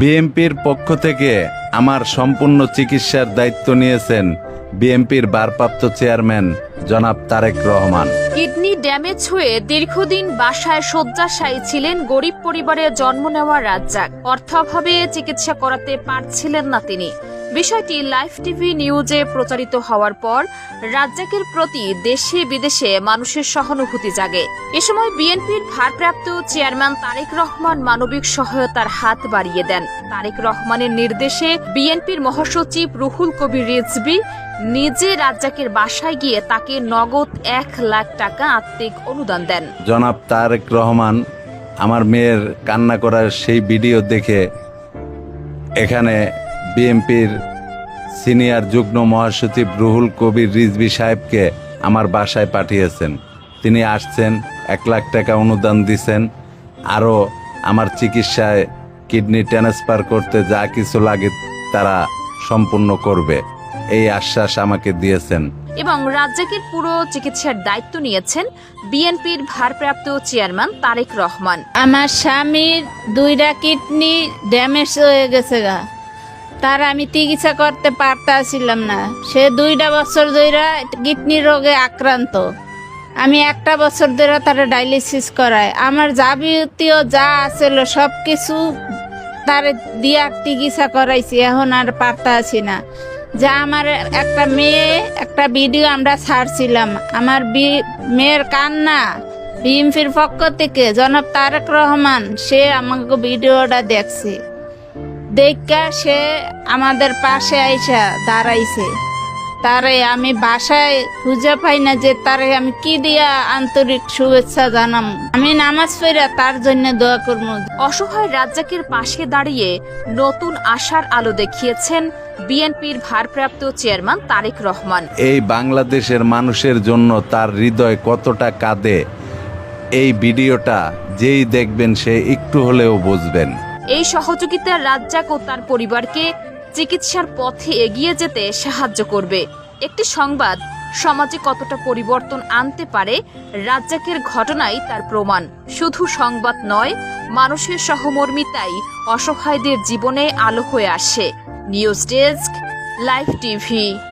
বিএনপির পক্ষ থেকে আমার সম্পূর্ণ চিকিৎসার দায়িত্ব নিয়েছেন বিএনপির ভারপ্রাপ্ত চেয়ারম্যান জনাব তারেক রহমান। কিডনি ড্যামেজ হয়ে দীর্ঘদিন বাসায় শয্যাশায়ী ছিলেন গরিব পরিবারে জন্ম নেওয়া রাজ্জাক। অর্থাভাবে চিকিৎসা করাতে পারছিলেন না তিনি। বিষয়টি লাইভ টিভি নিউজে প্রচারিত হওয়ার পর রাজ্জাকের প্রতি দেশে বিদেশে মানুষের সহানুভূতি জাগে। এ সময় বিএনপির ভারপ্রাপ্ত চেয়ারম্যান তারেক রহমান মানবিক সহায়তার হাত বাড়িয়ে দেন। তারেক রহমানের নির্দেশে বিএনপির মহাসচিব রুহুল কবির রিজভী নিজে রাজ্জাকের বাসায় গিয়ে তাকে নগদ 1 লাখ টাকা আর্থিক অনুদান দেন। জনাব তারেক রহমান আমার মেয়ের কান্না করার সেই ভিডিও দেখে এখানে বিএনপির সিনিয়র যুগ্ম মহাসচিব রুহুল কবির রিজভী সাহেবকে আমার বাসায় পাঠিয়েছেন। তিনি আসছেন, 1 লাখ টাকা অনুদান দিছেন, আরও আমার চিকিৎসায় কিডনি ট্রান্সফার করতে যা কিছু লাগে তারা সম্পূর্ণ করবে, এই আশ্বাস আমাকে দিয়েছেন। এবং রাজ্জাকের পুরো চিকিৎসার দায়িত্ব নিয়েছেন বিএনপির ভারপ্রাপ্ত চেয়ারম্যান তারেক রহমান। আমার স্বামীর 2টা কিডনি ড্যামেজ হয়ে গেছে গা, তার আমি চিকিৎসা করতে পারতাছিলাম না। সে 2টা বছর ধরে কিডনি রোগে আক্রান্ত। আমি 1টা বছর ধরে তার ডায়ালিসিস করাই। আমার যাবতীয় যা আছিল সব কিছু তার দিয়া চিকিৎসা করাইছি, এখন আর পারতাছি না। যা আমার একটা মেয়ে, একটা ভিডিও আমরা ছাড়ছিলাম, আমার মেয়ের কান্না বিএনপির পক্ষ থেকে জনাব তারেক রহমান সে আমাকে ভিডিওটা দেখছে, দেখা সে আমাদের পাশে আইসা দাঁড়াইছে। তারে আমি বাসায় খুঁজে পাই না যে তারে আমি কি দিয়া আন্তরিক শুভেচ্ছা জানাম। আমি নামাজ পড়া তার জন্য দোয়া করব। অসহায় রাজ্জাকের পাশে দাঁড়িয়ে নতুন আশার আলো দেখিয়েছেন বিএনপির ভারপ্রাপ্ত চেয়ারম্যান তারেক রহমান। এই বাংলাদেশের মানুষের জন্য তার হৃদয় কতটা কাঁদে, এই ভিডিওটা যেই দেখবেন সে একটু হলেও বুঝবেন। এই সহযোগিতা রাজ্জাক ও তার পরিবারকে চিকিৎসার পথে এগিয়ে যেতে সাহায্য করবে। একটি সংবাদ সমাজে কতটা পরিবর্তন আনতে পারে, রাজ্জাকের ঘটনাই তার প্রমাণ। শুধু সংবাদ নয়, মানুষের সহমর্মিতাই অসহায়দের জীবনে আলো হয়ে আসে। News desk, live TV.